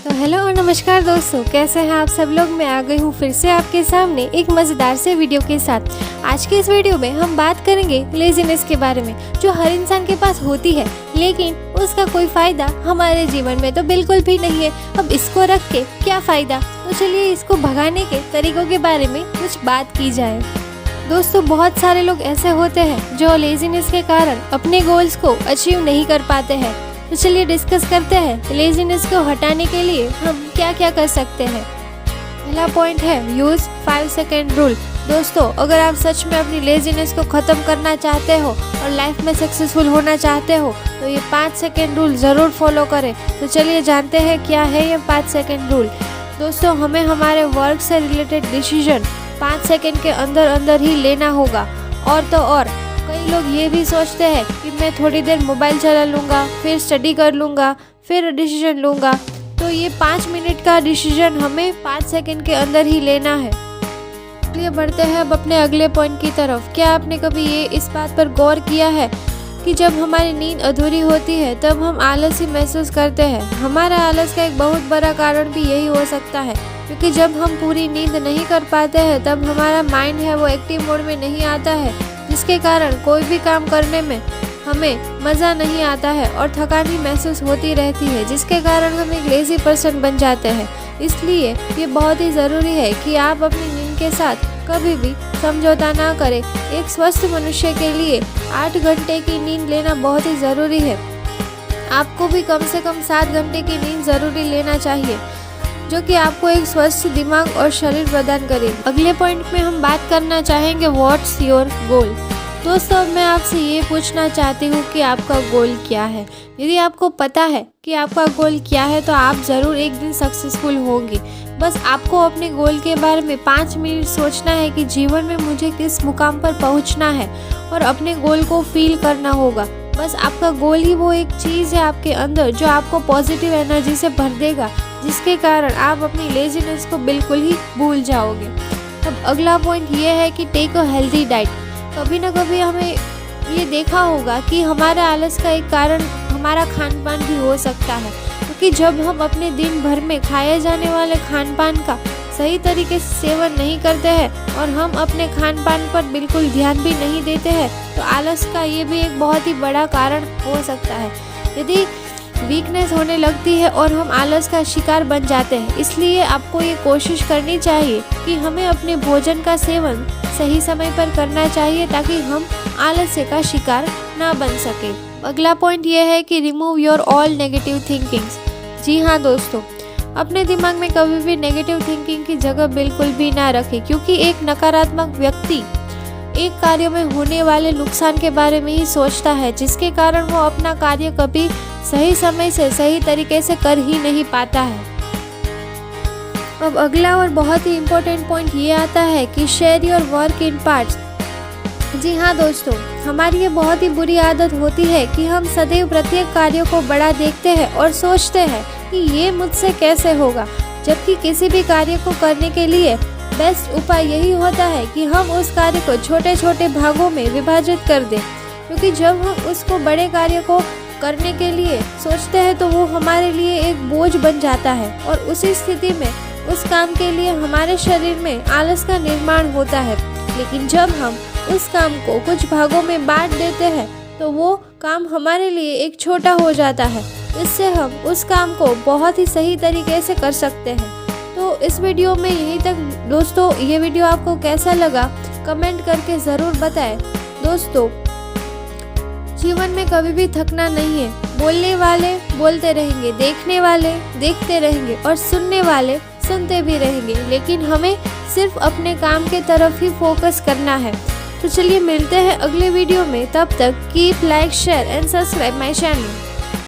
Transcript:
तो हेलो और नमस्कार दोस्तों, कैसे हैं आप सब लोग। मैं आ गई हूँ फिर से आपके सामने एक मज़ेदार से वीडियो के साथ। आज के इस वीडियो में हम बात करेंगे लेजीनेस के बारे में, जो हर इंसान के पास होती है लेकिन उसका कोई फ़ायदा हमारे जीवन में तो बिल्कुल भी नहीं है। अब इसको रख के क्या फ़ायदा, तो चलिए इसको भगाने के तरीकों के बारे में कुछ बात की जाए। दोस्तों, बहुत सारे लोग ऐसे होते हैं जो लेजीनेस के कारण अपने गोल्स को अचीव नहीं कर पाते हैं। तो चलिए डिस्कस करते हैं लेजीनेस को हटाने के लिए हम क्या क्या कर सकते हैं। पहला पॉइंट है यूज़ 5 सेकेंड रूल। दोस्तों, अगर आप सच में अपनी लेजीनेस को ख़त्म करना चाहते हो और लाइफ में सक्सेसफुल होना चाहते हो तो ये 5 सेकेंड रूल ज़रूर फॉलो करें। तो चलिए जानते हैं क्या है ये 5 सेकेंड रूल। दोस्तों, हमें हमारे वर्क से रिलेटेड डिसीजन 5 सेकेंड के अंदर अंदर ही लेना होगा। और तो और कई लोग ये भी सोचते हैं कि मैं थोड़ी देर मोबाइल चला लूँगा, फिर स्टडी कर लूँगा, फिर डिसीजन लूँगा। तो ये 5 मिनट का डिसीजन हमें 5 सेकंड के अंदर ही लेना है। चलिए बढ़ते हैं अब अपने अगले पॉइंट की तरफ। क्या आपने कभी ये इस बात पर गौर किया है कि जब हमारी नींद अधूरी होती है तब हम आलसी महसूस करते हैं। हमारा आलस का एक बहुत बड़ा कारण भी यही हो सकता है, क्योंकि जब हम पूरी नींद नहीं कर पाते हैं तब हमारा माइंड है वो एक्टिव मोड में नहीं आता है, जिसके कारण कोई भी काम करने में हमें मज़ा नहीं आता है और थकान ही महसूस होती रहती है, जिसके कारण हम एक लेज़ी पर्सन बन जाते हैं। इसलिए ये बहुत ही ज़रूरी है कि आप अपनी नींद के साथ कभी भी समझौता ना करें। एक स्वस्थ मनुष्य के लिए 8 घंटे की नींद लेना बहुत ही ज़रूरी है। आपको भी कम से कम 7 घंटे की नींद ज़रूरी लेना चाहिए, जो कि आपको एक स्वस्थ दिमाग और शरीर प्रदान करे। अगले पॉइंट में हम बात करना चाहेंगे व्हाट्स योर गोल। दोस्तों, अब मैं आपसे ये पूछना चाहती हूँ कि आपका गोल क्या है। यदि आपको पता है कि आपका गोल क्या है तो आप ज़रूर एक दिन सक्सेसफुल होंगे। बस आपको अपने गोल के बारे में 5 मिनट सोचना है कि जीवन में मुझे किस मुकाम पर पहुँचना है और अपने गोल को फील करना होगा। बस आपका गोल ही वो एक चीज़ है आपके अंदर जो आपको पॉजिटिव एनर्जी से भर देगा, जिसके कारण आप अपनी लेजीनेस को बिल्कुल ही भूल जाओगे। अब अगला पॉइंट ये है कि टेक अ हेल्दी डाइट। कभी ना कभी हमें ये देखा होगा कि हमारा आलस का एक कारण हमारा खान पान भी हो सकता है, क्योंकि जब हम अपने दिन भर में खाए जाने वाले खान पान का सही तरीके से सेवन नहीं करते हैं और हम अपने खान पान पर बिल्कुल ध्यान भी नहीं देते हैं तो आलस का ये भी एक बहुत ही बड़ा कारण हो सकता है। यदि वीकनेस होने लगती है और हम आलस का शिकार बन जाते हैं। इसलिए आपको ये कोशिश करनी चाहिए कि हमें अपने भोजन का सेवन सही समय पर करना चाहिए ताकि हम आलस्य का शिकार ना बन सके। अगला पॉइंट ये है कि remove your all negative thinkings. जी हाँ दोस्तों, अपने दिमाग में कभी भी नेगेटिव थिंकिंग की जगह बिल्कुल भी ना रखें, क्योंकि एक नकारात्मक व्यक्ति एक कार्य में होने वाले नुकसान के बारे में ही सोचता है, जिसके कारण वो अपना कार्य कभी सही समय से सही तरीके से कर ही नहीं पाता है। अब अगला और बहुत ही इम्पोर्टेंट पॉइंट ये आता है कि share your work in parts. जी हाँ दोस्तों, हमारी ये बहुत ही बुरी आदत होती है कि हम सदैव प्रत्येक कार्य को बड़ा देखते हैं और सोचते हैं कि ये मुझसे कैसे होगा, जबकि किसी भी कार्य को करने के लिए बेस्ट उपाय यही होता है कि हम उस कार्य को छोटे छोटे भागों में विभाजित कर दें, क्योंकि जब हम उसको बड़े कार्य को करने के लिए सोचते हैं तो वो हमारे लिए एक बोझ बन जाता है और उसी स्थिति में उस काम के लिए हमारे शरीर में आलस का निर्माण होता है। लेकिन जब हम उस काम को कुछ भागों में बांट देते हैं तो वो काम हमारे लिए एक छोटा हो जाता है। इससे हम उस काम को बहुत ही सही तरीके से कर सकते हैं। तो इस वीडियो में यहीं तक दोस्तों। ये वीडियो आपको कैसा लगा कमेंट करके ज़रूर बताएं। दोस्तों, जीवन में कभी भी थकना नहीं है। बोलने वाले बोलते रहेंगे, देखने वाले देखते रहेंगे और सुनने वाले सुनते भी रहेंगे, लेकिन हमें सिर्फ अपने काम के तरफ ही फोकस करना है। तो चलिए मिलते हैं अगले वीडियो में। तब तक keep like share and subscribe my channel.